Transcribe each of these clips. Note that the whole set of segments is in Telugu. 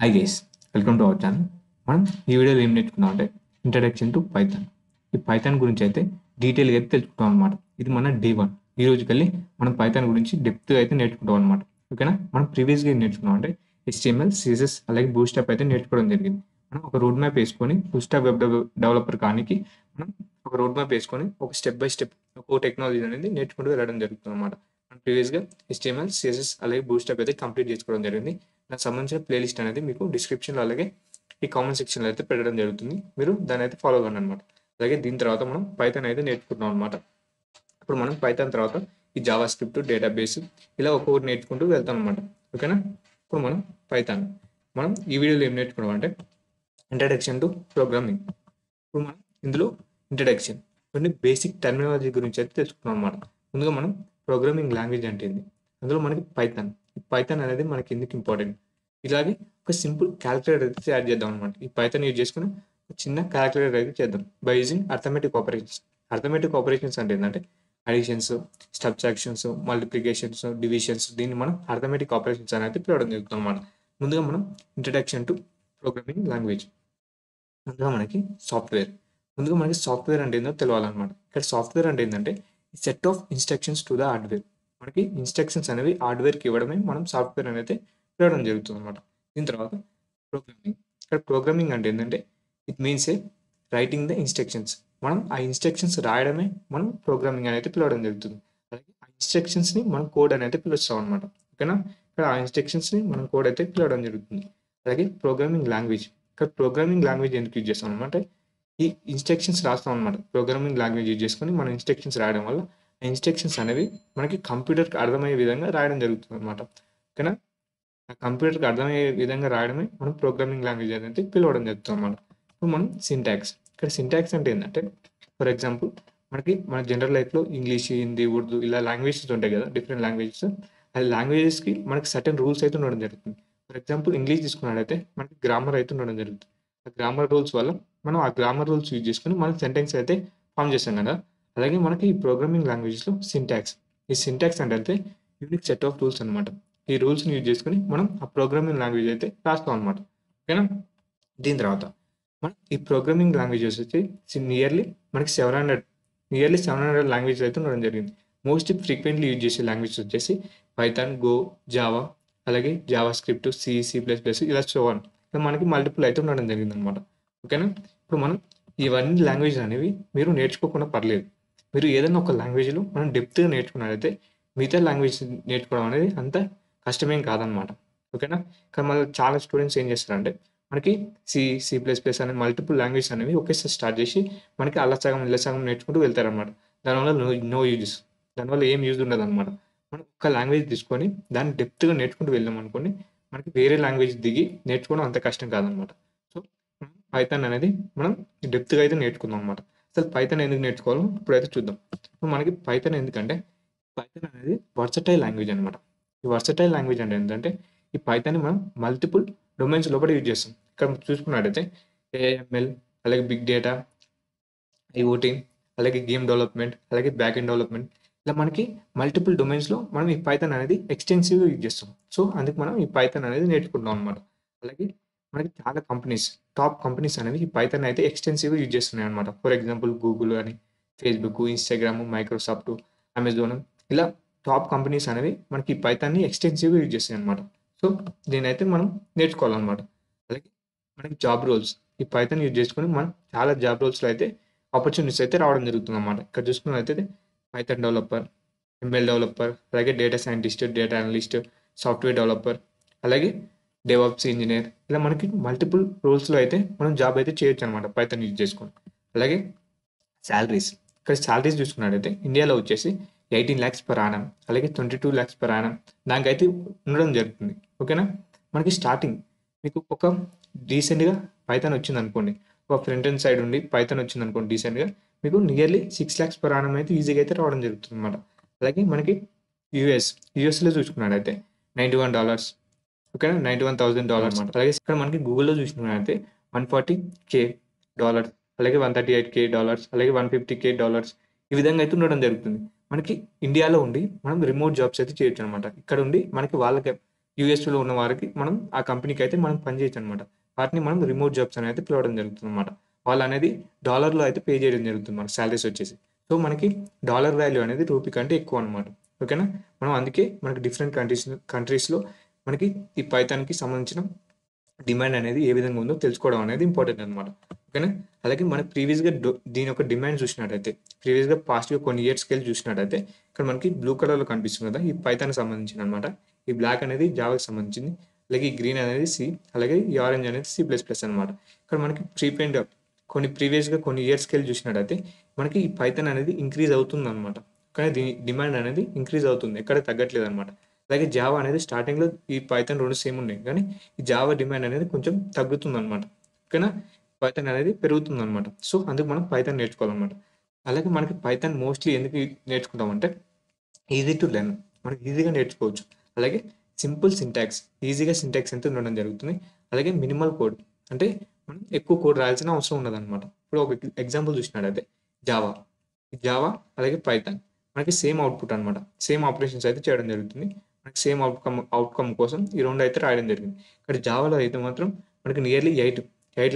Hi guys, welcome to our channel. మనం ఈ వీడియోలో ఏం నేర్చుకున్నాం అంటే ఇంట్రడక్షన్ టు పైథాన్. ఈ పైథాన్ గురించి అయితే డీటెయిల్గా అయితే తెలుసుకుంటాం అనమాట. ఇది మన డే 1. ఈ రోజుకెళ్ళి మనం పైథాన్ గురించి డెప్త్గా అయితే నేర్చుకుంటాం అనమాట. ఓకేనా? మనం ప్రీవియస్గా ఏం నేర్చుకున్నాం అంటే HTML, CSS అలాగే బూస్టప్ అయితే నేర్చుకోవడం జరిగింది. మనం ఒక రోడ్ మ్యాప్ వేసుకొని బూస్టప్ వెబ్ డెవలపర్ కానికి మనం ఒక రోడ్ మ్యాప్ వేసుకొని ఒక స్టెప్ బై స్టెప్ ఒక టెక్నాలజీ అనేది నేర్చుకుంటూ వెళ్ళడం జరుగుతుంది అనమాట. మనం ప్రీవియస్గా HTML, CSS అలాగే బూస్టప్ అయితే కంప్లీట్ చేసుకోవడం జరిగింది. దానికి సంబంధించిన ప్లేలిస్ట్ అనేది మీకు డిస్క్రిప్షన్లో అలాగే ఈ కామెంట్ సెక్షన్లో అయితే పెట్టడం జరుగుతుంది. మీరు దాన్ని అయితే ఫాలో అవ్వండి అనమాట. అలాగే దీని తర్వాత మనం పైథాన్ అయితే నేర్చుకుంటాం అనమాట. ఇప్పుడు మనం పైథాన్ తర్వాత ఈ జావా స్క్రిప్ట్, డేటాబేస్ ఇలా ఒక్కొక్కటి నేర్చుకుంటూ వెళ్తాం అనమాట. ఓకేనా? ఇప్పుడు మనం పైథాన్ ఈ వీడియోలో ఏం నేర్చుకున్నాం అంటే ఇంట్రడక్షన్ టు ప్రోగ్రామింగ్. ఇప్పుడు మనం ఇందులో ఇంట్రడక్షన్ కొన్ని బేసిక్ టెర్మినాలజీ గురించి అయితే తెలుసుకున్నాం అనమాట. ముందుగా మనం ప్రోగ్రామింగ్ లాంగ్వేజ్ అంటే ఏంది, అందులో మనకి పైథాన్ అనేది మనకి ఎందుకు ఇంపార్టెంట్, ఇలాగే ఒక సింపుల్ క్యాలిక్యులేటర్ అయితే తయారు చేద్దాం అనమాట. ఈ పైథాన్ యూజ్ చేసుకుని ఒక చిన్న క్యాలిక్యులేటర్ అయితే చేద్దాం by using arithmetic operations. Arithmetic operations అంటే ఏంటంటే అడిషన్స్, సబ్ట్రాక్షన్స్, మల్టిప్లికేషన్స్, డివిజన్స్, దీన్ని మనం అర్థమెటిక్ ఆపరేషన్స్ అనేది పిలవడం జరుగుతుంది అనమాట. ముందుగా మనం ఇంట్రడక్షన్ టు ప్రోగ్రామింగ్ లాంగ్వేజ్. ముందుగా మనకి సాఫ్ట్వేర్ అంటే ఏందో తెలియాలన్నమాట. ఇక్కడ సాఫ్ట్వేర్ అంటే ఏంటంటే set of instructions to the hardware. మనకి ఇన్స్ట్రక్షన్స్ అనేవి హార్డ్వేర్కి ఇవ్వడమే మనం సాఫ్ట్వేర్ అనేది పిలవడం జరుగుతుంది అనమాట. దీని తర్వాత ప్రోగ్రామింగ్. ఇక్కడ ప్రోగ్రామింగ్ అంటే ఏంటంటే it means writing the instructions. మనం ఆ ఇన్స్ట్రక్షన్స్ రాయడమే మనం ప్రోగ్రామింగ్ అనేది పిలవడం జరుగుతుంది. అలాగే ఆ ఇన్స్ట్రక్షన్స్ని మనం కోడ్ అనేది పిలుస్తాం అనమాట. ఓకేనా? ఇక్కడ ఆ ఇన్స్ట్రక్షన్స్ని మనం కోడ్ అయితే పిలవడం జరుగుతుంది. అలాగే ప్రోగ్రామింగ్ లాంగ్వేజ్. ఇక్కడ ప్రోగ్రామింగ్ లాంగ్వేజ్ ఎందుకు యూజ్ చేస్తాం అనమాట, ఈ ఇన్స్ట్రక్షన్స్ రాస్తాం అనమాట. ప్రోగ్రామింగ్ లాంగ్వేజ్ యూజ్ చేసుకొని మనం ఇన్స్ట్రక్షన్స్ రాయడం వల్ల ఆ ఇన్స్ట్రక్షన్స్ అనేవి మనకి కంప్యూటర్కి అర్థమయ్యే విధంగా రాయడం జరుగుతుంది అనమాట. ఓకేనా? ఆ కంప్యూటర్కి అర్థమయ్యే విధంగా రాయడమే మనం ప్రోగ్రామింగ్ లాంగ్వేజ్ అనేది పిలవడం జరుగుతుంది అనమాట. ఇప్పుడు మనం సింటాక్స్. ఇక్కడ సింటాక్స్ అంటే ఏంటంటే ఫర్ ఎగ్జాంపుల్ మనకి మన జనరల్ లైఫ్లో ఇంగ్లీష్, హిందీ, ఉర్దూ ఇలా లాంగ్వేజెస్ ఉంటాయి కదా, డిఫరెంట్ లాంగ్వేజెస్. ఆ లాంగ్వేజెస్కి మనకి సర్టెన్ రూల్స్ అయితే ఉండడం జరుగుతుంది. ఫర్ ఎగ్జాంపుల్ ఇంగ్లీష్ తీసుకున్నట్లయితే మనకి గ్రామర్ అయితే ఉండడం జరుగుతుంది. ఆ గ్రామర్ రూల్స్ వల్ల మనం ఆ గ్రామర్ రూల్స్ యూజ్ చేసుకొని మనం సెంటెన్స్ అయితే ఫామ్ చేస్తాం కదా. అలాగే మనకి ఈ ప్రోగ్రామింగ్ లాంగ్వేజ్లో సింటాక్స్. ఈ సింటాక్స్ అంటే యూనిక్ సెట్ ఆఫ్ రూల్స్ అనమాట. ఈ రూల్స్ని యూజ్ చేసుకొని మనం ఆ ప్రోగ్రామింగ్ లాంగ్వేజ్ అయితే రాస్తాం అనమాట. ఓకేనా? దీని తర్వాత మనం ఈ ప్రోగ్రామింగ్ లాంగ్వేజెస్ వచ్చి మనకి 700 లాంగ్వేజెస్ అయితే ఉండడం జరిగింది. మోస్ట్ ఫ్రీక్వెంట్లీ యూజ్ చేసే లాంగ్వేజెస్ వచ్చేసి పైథాన్, గో, జావా, అలాగే జావా స్క్రిప్ట్, C++, ఇలా సో ఆన్. ఇలా మనకి మల్టిపుల్ అయితే ఉండడం జరిగింది అనమాట. ఓకేనా? ఇప్పుడు మనం ఇవన్నీ లాంగ్వేజ్ అనేవి మీరు నేర్చుకోకుండా పర్లేదు. మీరు ఏదైనా ఒక లాంగ్వేజ్లో మనం డెప్త్గా నేర్చుకున్నట్లయితే మిగతా లాంగ్వేజ్ నేర్చుకోవడం అనేది అంత కష్టమేం కాదనమాట. ఓకేనా? కానీ మళ్ళీ చాలా స్టూడెంట్స్ ఏం చేస్తారంటే మనకి C++ అనే మల్టిపుల్ లాంగ్వేజ్ అనేవి ఒకేసారి స్టార్ట్ చేసి మనకి అలా సగం ఇలా సగం నేర్చుకుంటూ వెళ్తారనమాట. దానివల్ల నో యూజెస్. దానివల్ల ఏం యూజ్ ఉండదు అనమాట. మనం ఒక లాంగ్వేజ్ తీసుకొని దాన్ని డెప్త్గా నేర్చుకుంటూ వెళ్ళాం అనుకోండి, మనకి వేరే లాంగ్వేజ్ దిగి నేర్చుకోవడం అంత కష్టం కాదనమాట. సో పైథాన్ అనేది మనం డెప్త్గా అయితే నేర్చుకుందాం అనమాట. అసలు పైథాన్ ఎందుకు నేర్చుకోవాలో ఇప్పుడైతే చూద్దాం. మనకి పైథాన్ ఎందుకంటే పైథాన్ అనేది వర్సటైల్ లాంగ్వేజ్ అనమాట. ఈ వర్సటైల్ లాంగ్వేజ్ అంటే ఏంటంటే ఈ పైథాన్ని మనం మల్టిపుల్ డొమైన్స్ లోపల యూజ్ చేస్తాం. ఇక్కడ చూసుకున్నట్టయితే AML, అలాగే బిగ్ డేటా, IoT, అలాగే గేమ్ డెవలప్మెంట్, అలాగే బ్యాక్ ఎండ్ డెవలప్మెంట్, ఇలా మనకి మల్టిపుల్ డొమైన్స్లో మనం ఈ పైథాన్ అనేది ఎక్స్టెన్సివ్గా యూజ్ చేస్తాం. సో అందుకు మనం ఈ పైథాన్ అనేది నేర్చుకుంటాం అనమాట. అలాగే మనకి చాలా టాప్ కంపెనీస్ అనేవి ఈ పైథాన్ అయితే ఎక్స్టెన్సివ్గా యూజ్ చేస్తున్నాయి అనమాట. ఫర్ ఎగ్జాంపుల్ గూగుల్ అని, ఫేస్బుక్, ఇన్స్టాగ్రామ్, మైక్రోసాఫ్ట్, అమెజాన్, ఇలా టాప్ కంపెనీస్ అనేవి మనకి ఈ పైథాన్ని ఎక్స్టెన్సివ్గా యూజ్ చేస్తాయి అనమాట. సో దీనైతే మనం నేర్చుకోవాలన్నమాట. అలాగే మనకి జాబ్ రోల్స్, ఈ పైథాన్ యూజ్ చేసుకొని మనం చాలా జాబ్ రోల్స్లో అయితే ఆపర్చునిటీస్ అయితే రావడం జరుగుతుంది అనమాట. ఇక్కడ చూసుకున్నట్లయితే పైథాన్ డెవలపర్, ML డెవలపర్, అలాగే data scientist, data analyst, software developer, అలాగే డెవాప్స్ ఇంజనీర్, ఇలా మనకి మల్టిపుల్ రోల్స్లో అయితే మనం జాబ్ అయితే చేయొచ్చు అనమాట పైథాన్ యూజ్ చేసుకొని. అలాగే శాలరీస్, ఇక్కడ శాలరీస్ చూసుకున్నట్టయితే ఇండియాలో వచ్చేసి 18 lakhs per annum, అలాగే 22 lakhs per annum దానికైతే ఉండడం జరుగుతుంది. ఓకేనా? మనకి స్టార్టింగ్ మీకు ఒక డీసెంట్గా పైథాన్ వచ్చింది అనుకోండి, ఒక ఫ్రంట్ ఎండ్ సైడ్ ఉండి పైథాన్ వచ్చింది అనుకోండి డీసెంట్గా, మీకు నియర్లీ 6 lakhs per annum అయితే ఈజీగా అయితే రావడం జరుగుతుంది అనమాట. అలాగే మనకి యూఎస్లో చూసుకున్నట్టయితే $91, ఓకేనా, $91,000 అనమాట. అలాగే ఇక్కడ మనకి గూగుల్లో చూసుకున్నట్టయితే $140K, అలాగే $138K, అలాగే $150K, ఈ విధంగా అయితే ఉండడం జరుగుతుంది. మనకి ఇండియాలో ఉండి మనం రిమోట్ జాబ్స్ అయితే చేయొచ్చు అనమాట. ఇక్కడ ఉండి మనకి వాళ్ళకి యూఎస్లో ఉన్న వారికి మనం ఆ కంపెనీకి అయితే మనం పనిచేయచ్చు అనమాట. వాటిని మనం రిమోట్ జాబ్స్ అని అయితే పిలవడం జరుగుతుందన్నమాట. వాళ్ళు అనేది డాలర్‌లో అయితే పే చేయడం జరుగుతుంది మనకు సాలరీస్ వచ్చేసి. సో, మనకి డాలర్ వాల్యూ అనేది రూపీ కంటే ఎక్కువ అనమాట. ఓకేనా? మనం అందుకే మనకి డిఫరెంట్ కంట్రీస్‌లో మనకి ఈ పైథాన్‌కి సంబంధించిన డిమాండ్ అనేది ఏ విధంగా ఉందో తెలుసుకోవడం అనేది ఇంపార్టెంట్ అనమాట. ఓకేనా? అలాగే మనం ప్రీవియస్‌గా దీని యొక్క డిమాండ్ చూసినట్టయితే, ప్రీవియస్‌గా పాస్ట్‌గా కొన్ని ఇయర్స్‌కెళ్ళి చూసినట్టయితే, ఇక్కడ మనకి బ్లూ కలర్‌లో కనిపిస్తుంది కదా! ఈ పైథాన్‌కి సంబంధించిందనమాట. ఈ బ్లాక్ అనేది జావాకి సంబంధించింది. అలాగే ఈ గ్రీన్ అనేది సి, అలాగే ఈ ఆరెంజ్ అనేది సి ప్లస్ ప్లస్ అనమాట. ఇక్కడ మనకి కొన్ని ప్రీవియస్‌గా కొన్ని ఇయర్స్‌కెళ్ళి చూసినట్టయితే, మనకి ఈ పైథాన్ అనేది ఇంక్రీజ్ అవుతుందనమాట. కానీ దీని డిమాండ్ అనేది ఇంక్రీజ్ అవుతుంది. ఎక్కడ తగ్గట్లేదనమాట. అలాగే జావా అనేది స్టార్టింగ్‌లో ఈ పైథాన్ 2 సేమ్ ఉన్నాయి. కానీ ఈ జావా డిమాండ్ అనేది కొంచెం తగ్గుతుందనమాట. ఓకేనా? పైథాన్ అనేది పెరుగుతుందనమాట. సో, అందుకు మనం పైథాన్ నేర్చుకోవాలనమాట. అలాగే మనకి పైథాన్ మోస్ట్‌లీ ఎందుకు నేర్చుకుంటామంటే ఈజీ టు లెర్న్. మనం ఈజీగా నేర్చుకోవచ్చు. అలాగే సింపుల్ సింటాక్స్. ఈజీగా సింటాక్స్ అంతా ఉండడం జరుగుతుంది. అలాగే మినిమల్ కోడ్. అంటే మనం ఎక్కువ కోడ్ రాయాల్సిన అవసరం ఉండదనమాట. ఇప్పుడు ఒక ఎగ్జాంపుల్ చూసినట్టయితే జావా. జావా అలాగే పైథాన్. మనకి సేమ్ అవుట్‌పుట్ అనమాట. సేమ్ ఆపరేషన్స్ అయితే చేయడం జరుగుతుంది. మనకి సేమ్ అవుట్‌కమ్ కోసం ఈ 2 అయితే రాయడం జరిగింది. ఇక్కడ జావాలో అయితే మాత్రం మనకి నియర్లీ 8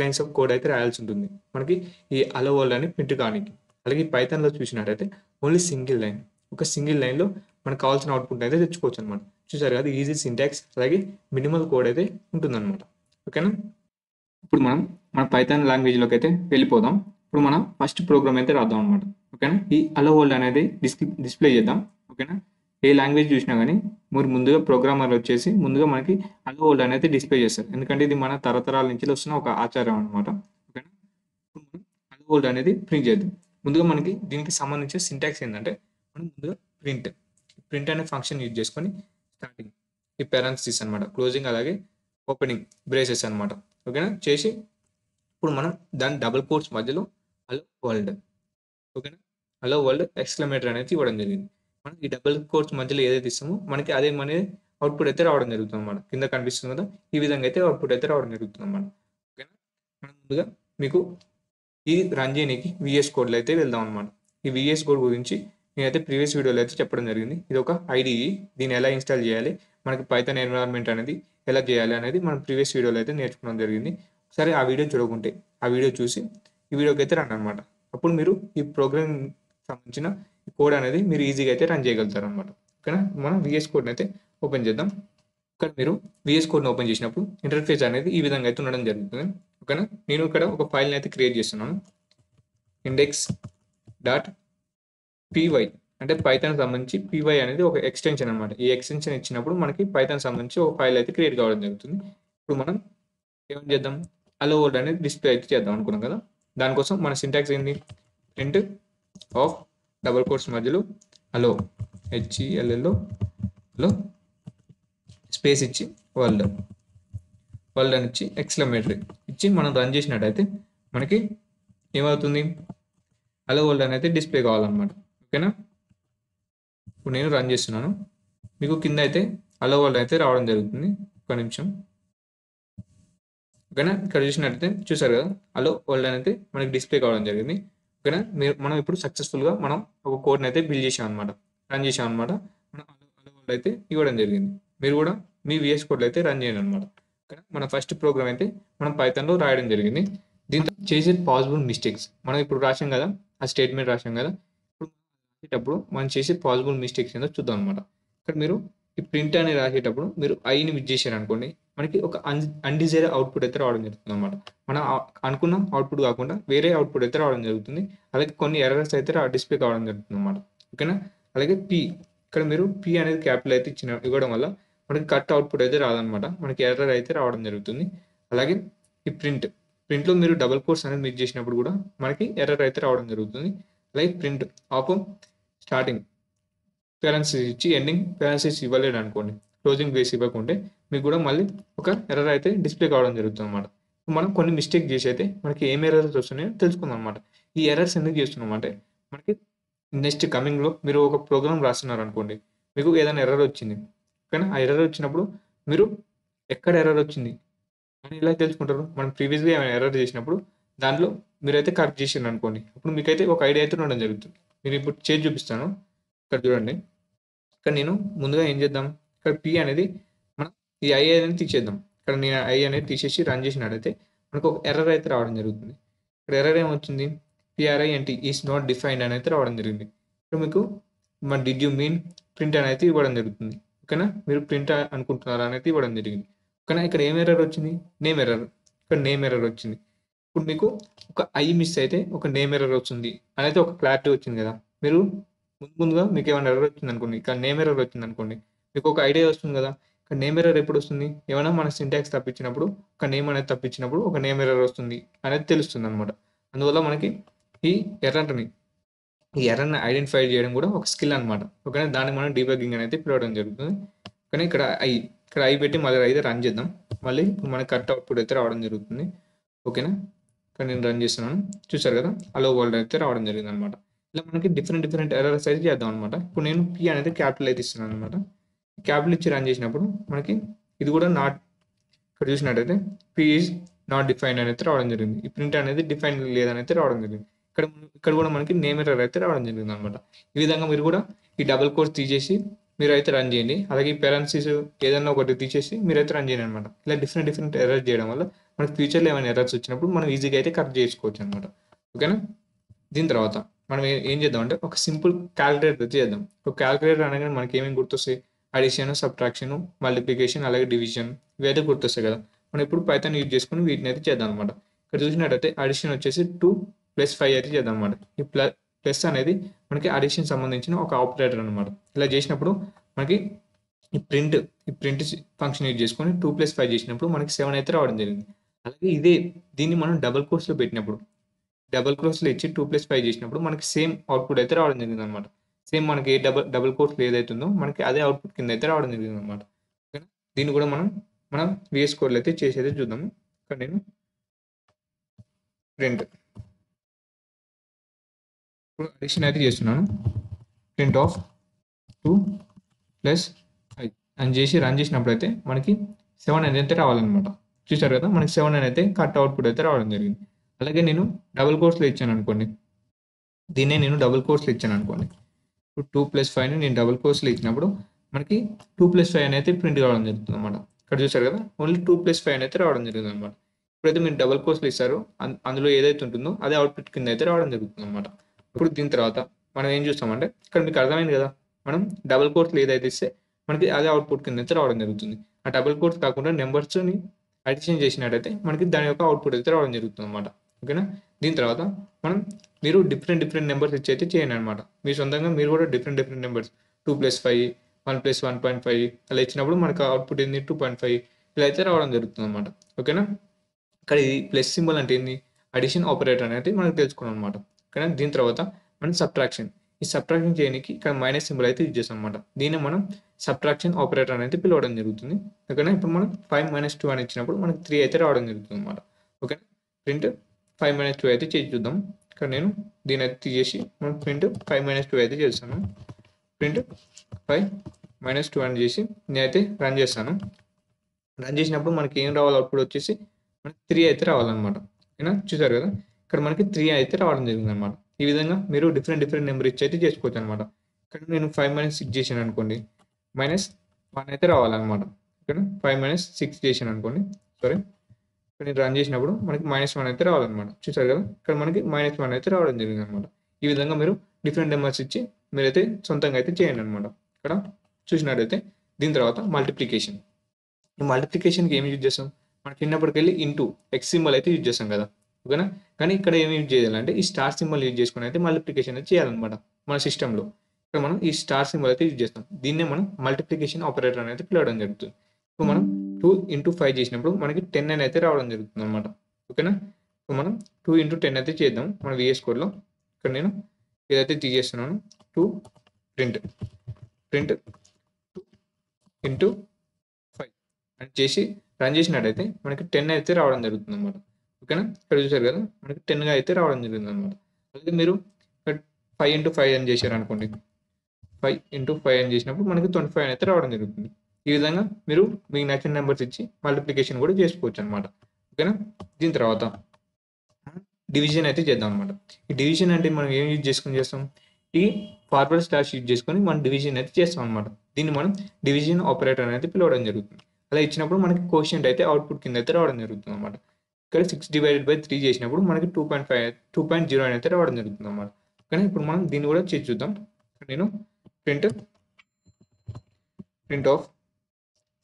లైన్స్ ఆఫ్ కోడ్ అయితే రాయాల్సి ఉంటుంది. మనకి ఈ హలో వరల్డ్ అని ప్రింట్ కానీకి. అలాగే పైథాన్‌లో చూసినట్టయితే ఓన్లీ సింగిల్ లైన్. ఒక సింగిల్ లైన్‌లో మనకు కావాల్సిన అవుట్‌పుట్ అయితే తెచ్చుకోవచ్చనమాట. చూసారు కదా! ఈజీ సింటాక్స్ అలాగే మినిమల్ కోడ్ అయితే ఉంటుందనమాట. ఓకేనా? ఇప్పుడు మనం మన పైథాన్ లాంగ్వేజ్‌లోకైతే వెళ్ళిపోదాం. ఇప్పుడు మనం ఫస్ట్ ప్రోగ్రామ్ అయితే రాద్దాం అనమాట. ఓకేనా? ఈ హలో వరల్డ్ అనేది డిస్‌ప్లే చేద్దాం. ఓకేనా? ఏ లాంగ్వేజ్ చూసినా గానీ మీరు ముందుగా ప్రోగ్రామర్ వచ్చేసి ముందుగా మనకి హలో వరల్డ్ అనేది డిస్‌ప్లే చేస్తారు. ఎందుకంటే ఇది మన తరతరాల నుంచి వస్తున్న ఒక ఆచారం అనమాట. ఓకేనా? ఇప్పుడు మనం హలో వరల్డ్ అనేది ప్రింట్ చేద్దాం. ముందుగా మనకి దీనికి సంబంధించిన సింటాక్స్ ఏందంటే మనం ముందుగా ప్రింట్. ప్రింట్ అనే ఫంక్షన్ యూజ్ చేసుకొని స్టార్టింగ్ ఈ పారాంథసిస్ అనమాట. క్లోజింగ్ అలాగే ఓపెనింగ్ బ్రేసెస్ అనమాట. ఓకేనా? చేసి ఇప్పుడు మనం దాని డబుల్ కోట్స్ మధ్యలో హలో వరల్డ్. ఓకేనా? హలో వరల్డ్ ఎక్స్‌క్లమేటరీ అనేది ఇవ్వడం జరిగింది. మనం ఈ డబుల్ కోట్స్ మధ్యలో ఏదైతే ఇస్తామో మనకి అదే అవుట్‌పుట్ అయితే రావడం జరుగుతుందన్నమాట. కింద కనిపిస్తుంది కదా! ఈ విధంగా అయితే అవుట్‌పుట్ అయితే రావడం జరుగుతుందన్నమాట. ఓకేనా? మనం ముందుగా మీకు ఇది రన్ చేయనీకి వీఎస్ కోడ్‌లో అయితే వెళ్దాం అన్నమాట. ఈ వీఎస్ కోడ్ గురించి నేనైతే ప్రీవియస్ వీడియోలో అయితే చెప్పడం జరిగింది. ఇది ఒక ఐడీఈ. దీన్ని ఎలా ఇన్‌స్టాల్ చేయాలి? మనకి పైథాన్ ఎన్విరాన్మెంట్ అనేది ఎలా చేయాలి అనేది మనం ప్రీవియస్ వీడియోలో అయితే నేర్చుకోవడం జరిగింది. ఒకసారి ఆ వీడియో చూడకుంటే, ఆ వీడియో చూసి ఈ వీడియోకి అయితే రండి అన్నమాట. అప్పుడు మీరు ఈ ప్రోగ్రామింగ్ సంబంధించిన కోడ్ అనేది మీరు ఈజీగా అయితే రన్ చేయగలుగుతారన్నమాట. ఓకేనా? మనం వీఎస్ కోడ్‌ని అయితే ఓపెన్ చేద్దాం. ఇక్కడ మీరు వీఎస్ కోడ్‌ని ఓపెన్ చేసినప్పుడు ఇంటర్ఫేస్ అనేది ఈ విధంగా అయితే ఉండడం జరుగుతుంది. ఓకేనా? నేను ఇక్కడ ఒక ఫైల్‌ని అయితే క్రియేట్ చేస్తున్నాను. ఇండెక్స్ డాట్ పీవై అంటే పైథాన్ సంబంధించి పీవై అనేది ఒక ఎక్స్టెన్షన్ అనమాట. ఈ ఎక్స్టెన్షన్ ఇచ్చినప్పుడు మనకి పైథాన్ సంబంధించి ఒక ఫైల్ అయితే క్రియేట్ కావడం జరుగుతుంది. ఇప్పుడు మనం ఏం చేద్దాం? హలో వరల్డ్ అనేది డిస్ప్లే అయితే చేద్దాం అనుకున్నాం కదా! దానికోసం మన సింటాక్స్ ఏంది? ప్రింట్ ఆఫ్ డబుల్ కోట్స్ మధ్యలో హలో హెచ్ఈఎల్ఎల్‌లో లో స్పేస్ ఇచ్చి వరల్డ్ అని ఇచ్చి ఎక్స్‌క్లమేటరీ ఇచ్చి మనం రన్ చేసినట్టయితే మనకి ఏమవుతుంది? హలో వరల్డ్ అనేది డిస్ప్లే కావాలన్నమాట. ఓకేనా? ఇప్పుడు నేను రన్ చేస్తున్నాను. మీకు కింద అయితే హలో వరల్డ్ అయితే రావడం జరుగుతుంది. ఒక నిమిషం. ఓకేనా? ఇక్కడ చూసినట్టయితే చూసారు కదా! హలో వరల్డ్ అనేది మనకి డిస్ప్లే కావడం జరిగింది. ఓకేనా? మనం ఇప్పుడు సక్సెస్‌ఫుల్‌గా మనం ఒక కోడ్‌ని అయితే బిల్డ్ చేశామన్నమాట. రన్ చేశామన్నమాట. మనం హలో వరల్డ్ అయితే ఇవ్వడం జరిగింది. మీరు కూడా మీ వీఎస్ కోడ్‌లో అయితే రన్ చేయండి అన్నమాట. ఓకేనా? మన ఫస్ట్ ప్రోగ్రామ్ అయితే మనం పైథాన్‌లో రాయడం జరిగింది. దీంతో చేసే పాసిబుల్ మిస్టేక్స్ మనం ఇప్పుడు రాసాం కదా! ఆ స్టేట్మెంట్ రాసాం కదా! ఇప్పుడు రాసేటప్పుడు మనం చేసే పాసిబుల్ మిస్టేక్స్ ఏందో చూద్దాం అన్నమాట. ఇక్కడ మీరు ఈ ప్రింట్ అనేది రాసేటప్పుడు మీరు ఐని మిస్ చేశారనుకోండి మనకి ఒక అన్‌డిజైర్డ్ అవుట్‌పుట్ అయితే రావడం జరుగుతుందన్నమాట. మనం అనుకున్న అవుట్‌పుట్ కాకుండా వేరే అవుట్‌పుట్ అయితే రావడం జరుగుతుంది. అలాగే కొన్ని ఎర్రర్స్ అయితే డిస్‌ప్లే కావడం జరుగుతుందన్నమాట. ఓకేనా? అలాగే ఇక్కడ మీరు అనేది క్యాపిటల్ అయితే ఇవ్వడం వల్ల మనకి కట్ అవుట్‌పుట్ అయితే రాదన్నమాట. మనకి ఎర్రర్ అయితే రావడం జరుగుతుంది. అలాగే ఈ ప్రింట్‌లో మీరు డబుల్ కోట్స్ అనేది మిస్ చేసినప్పుడు కూడా మనకి ఎర్రర్ అయితే రావడం జరుగుతుంది. అలాగే ప్రింట్ ఆఫ్ స్టార్టింగ్ పారెంథసిస్ ఇచ్చి ఎండింగ్ పారెంథసిస్ ఇవ్వలేదనుకోండి. క్లోజింగ్ బ్రేస్ ఇవ్వకుంటే మీకు కూడా మళ్ళీ ఒక ఎర్రర్ అయితే డిస్‌ప్లే కావడం జరుగుతుందన్నమాట. మనం కొన్ని మిస్టేక్ చేసి అయితే మనకి ఏం ఎర్రర్స్ వస్తున్నాయో తెలుసుకుందాం అన్నమాట. ఈ ఎర్రర్స్ ఎందుకు చేస్తున్నామంటే మనకి నెక్స్ట్ కమింగ్‌లో మీరు ఒక ప్రోగ్రామ్ రాస్తున్నారనుకోండి. మీకు ఏదైనా ఎర్రర్ వచ్చింది. ఓకేనా? ఆ ఎర్రర్ వచ్చినప్పుడు మీరు ఎక్కడ ఎర్రర్ వచ్చింది అని ఎలా తెలుసుకుంటారు? మనం ప్రీవియస్‌గా ఏమైనా ఎర్రర్ చేసినప్పుడు దాంట్లో మీరైతే కరెక్ట్ చేసిండ్రనుకోండి. అప్పుడు మీకైతే ఒక ఐడియా అయితే ఉండడం జరుగుతుంది. నేను ఇప్పుడు చేసి చూపిస్తాను. ఇక్కడ చూడండి. ఇక్కడ నేను ముందుగా ఏం చేద్దాం? ఇక్కడ అనేది మనం ఈ ఐ అనేది తీసేద్దాం. ఇక్కడ నేను ఐ అనేది తీసేసి రన్ చేసినట్టయితే మనకు ఒక ఎర్రర్ అయితే రావడం జరుగుతుంది. ఇక్కడ ఎర్రర్ ఏమొచ్చింది, PRINT ఈస్ నాట్ డిఫైన్డ్ అని అయితే రావడం జరిగింది. ఇక్కడ మీకు డిడ్ యూ మీన్ ప్రింట్ అని అయితే ఇవ్వడం జరుగుతుంది. ఓకేనా, మీరు ప్రింట్ అనుకుంటున్నారా అనేది ఇవ్వడం జరిగింది. ఓకేనా, ఇక్కడ ఏం ఎర్రర్ వచ్చింది, నేమ్ ఎర్రర్. ఇక్కడ నేమ్ ఎర్రర్ వచ్చింది. ఇప్పుడు మీకు ఒక ఐ మిస్ అయితే ఒక నేమ్ ఎర్రర్ వస్తుంది అనేది ఒక క్లారిటీ వచ్చింది కదా. మీరు ముందుగా మీకు ఏమైనా ఎర్రర్ వచ్చింది అనుకోండి, ఇక్కడ నేమ్ ఎర్రర్ వచ్చింది అనుకోండి, మీకు ఒక ఐడియా వస్తుంది కదా. ఇక్కడ నేమ్ ఎర్రర్ ఎప్పుడు వస్తుంది, ఏమైనా మన సింటాక్స్ తప్పించినప్పుడు, ఒక నేమ్ అనేది తప్పించినప్పుడు ఒక నేమ్ ఎర్రర్ వస్తుంది అనేది తెలుస్తుంది అనమాట. అందువల్ల మనకి ఈ ఎర్రర్ని ఐడెంటిఫై చేయడం కూడా ఒక స్కిల్ అనమాట. ఓకేనా, దాన్ని మనం డీబగ్గింగ్ అనేది పిలవడం జరుగుతుంది. కానీ ఇక్కడ ఐ పెట్టి మళ్ళీ అయితే రన్ చేద్దాం. మళ్ళీ మనకి కరెక్ట్ అవుట్పుట్ అయితే రావడం జరుగుతుంది. ఓకేనా, ఇక్కడ నేను రన్ చేస్తున్నాను, చూసారు కదా, అలో వరల్డ్ అయితే రావడం జరిగింది అనమాట. ఇలా మనకి డిఫరెంట్ ఎర్రర్స్ అయితే చేద్దాం అనమాట. ఇప్పుడు నేను పి అనేది క్యాపిటల్ అయితే ఇస్తున్నాను అనమాట. క్యాపిటల్ ఇచ్చి రన్ చేసినప్పుడు మనకి ఇది కూడా నాట్, ఇక్కడ చూసినట్టయితే పి ఈజ్ నాట్ డిఫైన్డ్ అనేది రావడం జరిగింది. ఈ ప్రింట్ అనేది డిఫైన్ లేదని అయితే రావడం జరిగింది. ఇక్కడ కూడా మనకి నేమ్ ఎర్రర్ అయితే రావడం జరిగింది అనమాట. ఈ విధంగా మీరు కూడా ఈ డబుల్ కోర్స్ తీసేసి మీరు అయితే రన్ చేయండి. అలాగే ఈ పెరెన్సీస్ ఏదైనా ఒకటి తీసేసి మీరు అయితే రన్ చేయండి అనమాట. ఇలా డిఫరెంట్ ఎర్రర్స్ చేయడం వల్ల మనకి ఫ్యూచర్లో ఏమైనా ఎర్రర్స్ వచ్చినప్పుడు మనం ఈజీగా అయితే కరెక్ట్ చేసుకోవచ్చు అనమాట. ఓకేనా, దీని తర్వాత మనం ఏం చేద్దాం అంటే ఒక సింపుల్ క్యాలిక్యులేటర్ చేద్దాం. ఒక క్యాలిక్యులేటర్ అనగానే మనకి ఏమేమి గుర్తొస్తాయి, అడిషన్, సబ్ట్రాక్షన్, మల్టిప్లికేషన్, అలాగే డివిజన్, ఇవి అయితే గుర్తొస్తాయి కదా. మనం ఇప్పుడు పైథాన్ యూజ్ చేసుకుని వీటిని అయితే చేద్దాం అనమాట. ఇక్కడ చూసినట్టయితే అడిషన్ వచ్చేసి 2 + 5 అయితే చేద్దాం అనమాట. ఈ ప్లస్ అనేది మనకి అడిషన్ సంబంధించిన ఒక ఆపరేటర్ అనమాట. ఇలా చేసినప్పుడు మనకి ఈ ప్రింట్ ఫంక్షన్ యూజ్ చేసుకొని 2 + 5 చేసినప్పుడు మనకి 7 అయితే రావడం జరిగింది. అలాగే దీన్ని మనం డబుల్ కోర్స్లో పెట్టినప్పుడు, డబుల్ కోర్స్లో ఇచ్చి 2 + 5 చేసినప్పుడు మనకి సేమ్ అవుట్పుట్ అయితే రావడం జరిగింది అనమాట. సేమ్ మనకి ఏ డబుల్ కోర్స్లో ఏదైతుందో మనకి అదే అవుట్పుట్ కింద అయితే రావడం జరిగింది అనమాట. ఓకేనా, దీన్ని కూడా మనం VS కోడ్లో అయితే చేసేది చూద్దాము. ఇక్కడ నేను ప్రింట్ ఇప్పుడు అడిషన్ అయితే చేస్తున్నాను. ప్రింట్ ఆఫ్ 2 + 5 అని చేసి రన్ చేసినప్పుడు అయితే మనకి 7 అనేది అయితే రావాలన్నమాట. చూసారు కదా, మనకి 7 అనేది అయితే కరెక్ట్ అవుట్పుట్ అయితే రావడం జరిగింది. అలాగే నేను డబుల్ కోర్స్లో ఇచ్చాను అనుకోండి, దీన్నే నేను డబుల్ కోర్స్లో ఇచ్చాను అనుకోండి. ఇప్పుడు 2 + 5ని నేను డబుల్ కోర్స్లో ఇచ్చినప్పుడు మనకి 2 + 5 అనేది ప్రింట్ కావడం జరుగుతుంది అనమాట. ఇక్కడ చూసారు కదా, ఓన్లీ 2 + 5 అయితే రావడం జరుగుతుంది అనమాట. ఇప్పుడైతే మీరు డబుల్ కోర్స్లో ఇస్తారో అందులో ఏదైతే ఉంటుందో అదే అవుట్పుట్ కింద అయితే రావడం జరుగుతుంది అనమాట. ఇప్పుడు దీని తర్వాత మనం ఏం చూస్తామంటే, ఇక్కడ మీకు అర్థమైంది కదా, మనం డబుల్ కోర్స్లో ఏదైతే ఇస్తే మనకి అదే అవుట్పుట్ కింద అయితే రావడం జరుగుతుంది. ఆ డబుల్ కోర్స్ కాకుండా నెంబర్స్ని అడిషన్ చేసినట్టయితే మనకి దాని యొక్క అవుట్పుట్ అయితే రావడం జరుగుతుంది అనమాట. ఓకేనా, దీని తర్వాత మీరు డిఫరెంట్ నెంబర్స్ ఇచ్చి అయితే చేయండి అనమాట. మీ సొంతంగా మీరు కూడా డిఫరెంట్ నెంబర్స్ 2 + 5, 1 + 1.5 అలా ఇచ్చినప్పుడు మనకు అవుట్పుట్ ఏంది 2.5 ఇలా అయితే రావడం జరుగుతుంది అనమాట. ఓకేనా, ఇక్కడ ఈ ప్లస్ సింబల్ అంటే ఏంది, అడిషన్ ఆపరేటర్ అనేది మనకు తెలుసుకున్నాం అనమాట. ఓకేనా, దీని తర్వాత మనం సబ్ట్రాక్షన్, ఈ సబ్ట్రాక్షన్ చేయడానికి ఇక్కడ మైనస్ సింబల్ అయితే యూజ్ చేస్తాం అనమాట. దీన్ని మనం సబ్ట్రాక్షన్ ఆపరేటర్ అనేది పిలవడం జరుగుతుంది. ఓకేనా, ఇప్పుడు మనం 5 - 2 అని ఇచ్చినప్పుడు మనకి 3 అయితే రావడం జరుగుతుంది అనమాట. ఓకేనా, ప్రింట్ 5 - 2 అయితే చేసి చూద్దాం. ఇక్కడ నేను దీని అయితే తీసేసి మనం ప్రింట్ 5 - 2 అయితే చేస్తాను. ప్రింట్ 5 - 2 అని చేసి నేనైతే రన్ చేస్తాను. రన్ చేసినప్పుడు మనకి ఏం రావాలి, అవుట్పుట్ వచ్చేసి మనకి 3 అయితే రావాలన్నమాట. ఓకేనా, చూసారు కదా, ఇక్కడ మనకి 3 అయితే రావడం జరిగింది అనమాట. ఈ విధంగా మీరు డిఫరెంట్ నెంబర్ ఇచ్చి అయితే చేసుకోవచ్చు అనమాట. ఇక్కడ నేను 5 - 6 చేశాను అనుకోండి, -1 అయితే రావాలన్నమాట. ఓకేనా, 5 - 6 చేశాను అనుకోండి, సారీ, ఇక్కడ నేను రన్ చేసినప్పుడు మనకి -1 అయితే రావాలన్నమాట. చూసారు కదా, ఇక్కడ మనకి -1 అయితే రావడం జరిగింది అనమాట. ఈ విధంగా మీరు డిఫరెంట్ నెంబర్స్ ఇచ్చి మీరైతే సొంతంగా అయితే చేయండి అనమాట. ఇక్కడ చూసినట్టయితే దీని తర్వాత మల్టిప్లికేషన్. ఈ మల్టిప్లికేషన్కి ఏమి యూజ్ చేస్తాం, మనం చిన్నప్పటికెళ్ళి ఇంటూ ఎక్స్ సింబల్ అయితే యూజ్ చేస్తాం కదా. ఓకేనా, కానీ ఇక్కడ ఏమి యూజ్ చేయాలంటే ఈ స్టార్ సింబల్ యూజ్ చేసుకుని అయితే మల్టిప్లికేషన్ అయితే చేయాలన్నమాట మన సిస్టంలో. ఇక్కడ మనం ఈ స్టార్ సింబల్ అయితే యూజ్ చేస్తాం. దీన్నే మనం మల్టిప్లికేషన్ ఆపరేటర్ అనేది పిలవడం జరుగుతుంది. ఇప్పుడు మనం 2 × 5 చేసినప్పుడు మనకి 10 అని అయితే రావడం జరుగుతుంది అనమాట. ఓకేనా, ఇప్పుడు మనం 2 × 10 అయితే చేద్దాం మన VS కోడ్లో. ఇక్కడ నేను ఏదైతే తీసేస్తున్నాను 2 ప్రింట్ 2 × 5 అని చేసి రన్ చేసినట్టయితే మనకి 10 అయితే రావడం జరుగుతుంది అనమాట. ఓకేనా, ఇక్కడ చూసారు కదా, మనకి 10గా అయితే రావడం జరిగింది అనమాట. అలాగే మీరు 5 × 5 అని చేశారు అనుకోండి, 5 × 5 అని చేసినప్పుడు మనకి 25 అయితే రావడం జరుగుతుంది. ఈ విధంగా మీరు మీకు నచ్చిన నెంబర్స్ ఇచ్చి మల్టిప్లికేషన్ కూడా చేసుకోవచ్చు అనమాట. ఓకేనా, దీని తర్వాత డివిజన్ అయితే చేద్దాం అనమాట. ఈ డివిజన్ అంటే మనం ఏం యూజ్ చేసుకుని చేస్తాం, ఈ ఫార్వర్డ్ స్లాష్ యూజ్ చేసుకొని మనం డివిజన్ అయితే చేస్తాం అనమాట. దీన్ని మనం డివిజన్ ఆపరేటర్ అనేది పిలవడం జరుగుతుంది. అలా ఇచ్చినప్పుడు మనకి కోషియంట్ అయితే అవుట్పుట్ కింద అయితే రావడం జరుగుతుంది అనమాట. ఇక్కడ 6/3 చేసినప్పుడు మనకి 2.0 అని అయితే రావడం జరుగుతుంది అనమాట. కానీ ఇప్పుడు మనం దీన్ని కూడా చేసి చూద్దాం. నేను ప్రింట్ ఆఫ్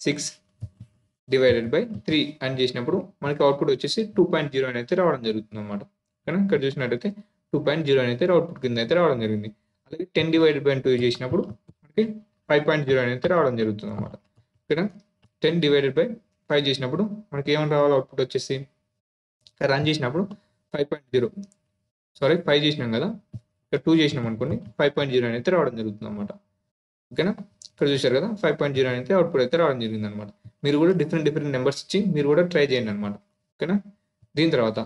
6/3 అని చేసినప్పుడు మనకి అవుట్పుట్ వచ్చేసి 2.0 అని అయితే రావడం జరుగుతుంది అనమాట. కానీ ఇక్కడ చూసినట్టయితే 2.0 అని అయితే అవుట్పుట్ కింద అయితే రావడం జరిగింది. అలాగే 10/2 చేసినప్పుడు మనకి 5.0 అని అయితే రావడం జరుగుతుంది అనమాట. ఇక్కడ 10/5 చేసినప్పుడు మనకి ఏమని రావాలి అవుట్పుట్ వచ్చేసి రన్ చేసినప్పుడు 5.0 సారీ 5 చేసినాం కదా, ఇక్కడ 2 చేసినాం అనుకోండి 5.0 అని అయితే రావడం జరుగుతుంది అనమాట. ఓకేనా, ఇక్కడ చూశారు కదా 5.0 అని అయితే అవుట్పుట్ అయితే రావడం జరిగింది అనమాట. మీరు కూడా డిఫరెంట్ నెంబర్స్ ఇచ్చి మీరు కూడా ట్రై చేయండి అనమాట. ఓకేనా, దీని తర్వాత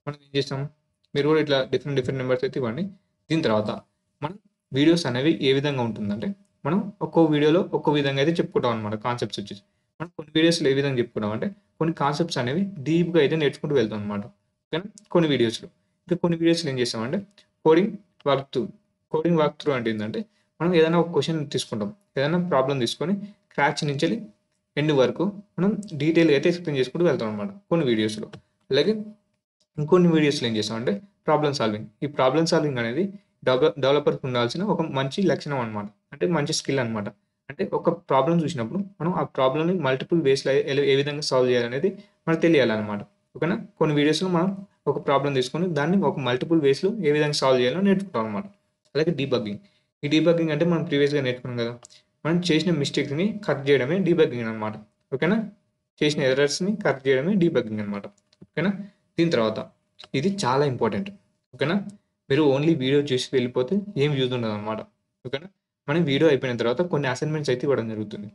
మనం ఏం చేస్తాం, మీరు కూడా ఇట్లా డిఫరెంట్ నెంబర్స్ అయితే ఇవ్వండి. దీని తర్వాత మనం వీడియోస్ అనేవి ఏ విధంగా ఉంటుందంటే మనం ఒక్కో వీడియోలో ఒక్కో విధంగా అయితే చెప్పుకుంటాం అనమాట. కాన్సెప్ట్స్ వచ్చేసి మనం కొన్ని వీడియోస్లో ఏ విధంగా చెప్పుకుంటాం అంటే కొన్ని కాన్సెప్ట్స్ అనేవి డీప్గా అయితే నేర్చుకుంటూ వెళ్తాం అనమాట. ఓకేనా, కొన్ని వీడియోస్లో ఇంకా కొన్ని వీడియోస్లో ఏం చేస్తామంటే కోడింగ్ వాక్ త్రూ అంటే ఏంటంటే మనం ఏదైనా ఒక క్వశ్చన్ తీసుకుంటాం, ఏదైనా ప్రాబ్లం తీసుకొని స్క్రాచ్ నుంచి ఎండ్ వరకు మనం డీటెయిల్గా అయితే ఎక్స్ప్లెయిన్ చేసుకుంటూ వెళ్తాం అనమాట కొన్ని వీడియోస్లో. అలాగే ఇంకొన్ని వీడియోస్లో ఏం చేస్తామంటే ప్రాబ్లమ్ సాల్వింగ్. ఈ ప్రాబ్లమ్ సాల్వింగ్ అనేది డెవలపర్కి ఉండాల్సిన ఒక మంచి లక్షణం అనమాట, అంటే మంచి స్కిల్ అనమాట. అంటే ఒక ప్రాబ్లం చూసినప్పుడు మనం ఆ ప్రాబ్లమ్ని మల్టిపుల్ వేస్లో ఏ విధంగా సాల్వ్ చేయాలనేది మనకు తెలియాలన్నమాట. ఓకేనా, కొన్ని వీడియోస్లో మనం ఒక ప్రాబ్లం తీసుకొని దాన్ని ఒక మల్టిపుల్ వేస్లో ఏ విధంగా సాల్వ్ చేయాలో నేర్చుకుంటాం అనమాట. అలాగే డీబగ్గింగ్. ఈ డీబగ్గింగ్ అంటే మనం ప్రీవియస్గా నేర్చుకున్నాం కదా, మనం చేసిన మిస్టేక్స్ని కరెక్ట్ చేయడమే డీబగ్గింగ్ అనమాట. ఓకేనా, చేసిన ఎర్రర్స్ని కరెక్ట్ చేయడమే డీబగ్గింగ్ అనమాట. ఓకేనా, దీని తర్వాత ఇది చాలా ఇంపార్టెంట్. ఓకేనా, మీరు ఓన్లీ వీడియో చూసి వెళ్ళిపోతే ఏం యూజ్ ఉండదు అనమాట. ఓకేనా, మనం వీడియో అయిపోయిన తర్వాత కొన్ని అసైన్మెంట్స్ అయితే ఇవ్వడం జరుగుతుంది.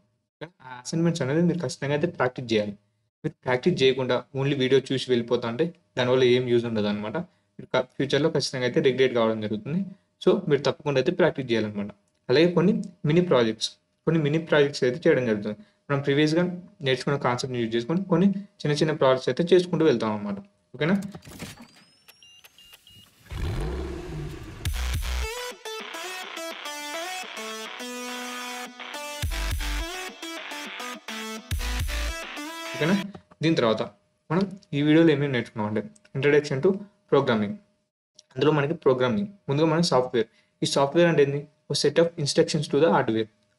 ఆ అసైన్మెంట్స్ అనేది మీరు ఖచ్చితంగా అయితే ప్రాక్టీస్ చేయాలి. మీరు ప్రాక్టీస్ చేయకుండా ఓన్లీ వీడియో చూసి వెళ్ళిపోతా అంటే దానివల్ల ఏం యూజ్ ఉండదు అనమాట. మీరు ఫ్యూచర్లో ఖచ్చితంగా అయితే రిగ్రెట్ కావడం జరుగుతుంది. సో మీరు తప్పకుండా అయితే ప్రాక్టీస్ చేయాలన్నమాట. అలాగే కొన్ని మినీ ప్రాజెక్ట్స్ అయితే చేయడం జరుగుతుంది. మనం ప్రీవియస్గా నేర్చుకున్న కాన్సెప్ట్ని యూజ్ చేసుకొని కొన్ని చిన్న ప్రాజెక్ట్స్ అయితే చేసుకుంటూ వెళ్తాం అనమాట. ఓకేనా, ఓకేనా, దీని తర్వాత మనం ఈ వీడియోలో ఏమేమి నేర్చుకున్నాం అంటే ఇంట్రడక్షన్ టు ప్రోగ్రామింగ్. అందులో మనకి ముందుగా మన సాఫ్ట్వేర్. ఈ సాఫ్ట్వేర్ అంటే ఏంది, ఒక set of instructions to the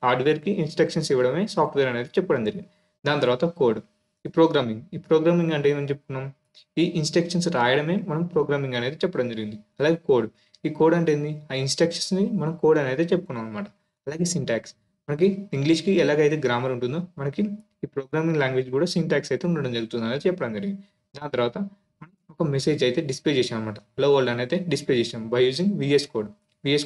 హార్డ్వేర్కి ఇన్స్ట్రక్షన్స్ ఇవ్వడమే సాఫ్ట్వేర్ అనేది చెప్పడం జరిగింది. దాని తర్వాత కోడ్. ఈ ప్రోగ్రామింగ్ అంటే ఏమని చెప్పుకున్నాం, ఈ ఇన్స్ట్రక్షన్స్ రాయడమే మనం ప్రోగ్రామింగ్ అనేది చెప్పడం జరిగింది. అలాగే ఈ కోడ్ అంటే ఏంది, ఆ ఇన్స్ట్రక్షన్స్ని మనం కోడ్ అనేది చెప్పుకున్నాం అనమాట. అలాగే సింటాక్స్, మనకి ఇంగ్లీష్కి ఎలాగైతే గ్రామర్ ఉంటుందో మనకి ఈ ప్రోగ్రామింగ్ లాంగ్వేజ్ కూడా సింటాక్స్ అయితే ఉండడం జరుగుతుంది అనేది చెప్పడం జరిగింది. దాని తర్వాత ఒక మెసేజ్ అయితే డిస్ప్లే చేసాం అనమాట. హలో వరల్డ్ అనేది డిస్ప్లే చేసాం బై యూజింగ్ విఎస్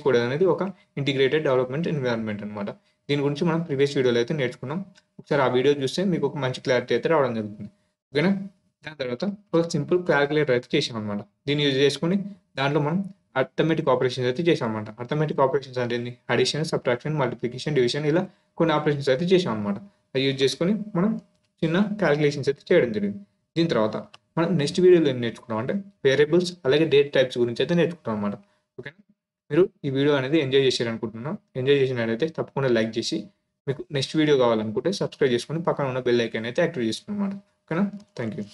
కోడ్ అనేది ఒక ఇంటిగ్రేటెడ్ డెవలప్మెంట్ ఎన్విరాన్మెంట్ అనమాట. దీని గురించి మనం ప్రీవియస్ వీడియోలో అయితే నేర్చుకున్నాం. ఒకసారి ఆ వీడియో చూస్తే మీకు ఒక మంచి క్లారిటీ అయితే రావడం జరుగుతుంది. ఓకేనా, దాని తర్వాత ఒక సింపుల్ క్యాలిక్యులేటర్ అయితే చేసాం అనమాట. దీన్ని యూజ్ చేసుకుని దాంట్లో మనం అర్థమెటిక్ ఆపరేషన్స్ అయితే చేసాం అనమాట. అర్థమెటిక్ ఆపరేషన్స్ అంటే ఏంటి, అడిషన్, సబ్ట్రాక్షన్, మల్టిప్లికేషన్, డివిజన్, ఇలా కొన్ని ఆపరేషన్స్ అయితే చేసాం అనమాట. అది యూజ్ చేసుకొని మనం చిన్న క్యాలిక్యులేషన్స్ అయితే చేయడం జరిగింది. దీని తర్వాత మనం నెక్స్ట్ వీడియోలో ఏం నేర్చుకున్నాం అంటే వేరియబుల్స్ అలాగే డేట్ టైప్స్ గురించి అయితే నేర్చుకుంటాం అనమాట. ఓకేనా, మీరు ఈ వీడియో అనేది ఎంజాయ్ చేశారనుకుంటున్నాను. ఎంజాయ్ చేసినట్లయితే తప్పకుండా లైక్ చేసి, మీకు నెక్స్ట్ వీడియో కావాలనుకుంటే సబ్స్క్రైబ్ చేసుకొని పక్కన ఉన్న బెల్ ఐకాన్ అయితే యాక్టివేట్ చేసుకోండి అనమాట. ఓకేనా, థ్యాంక్ యూ.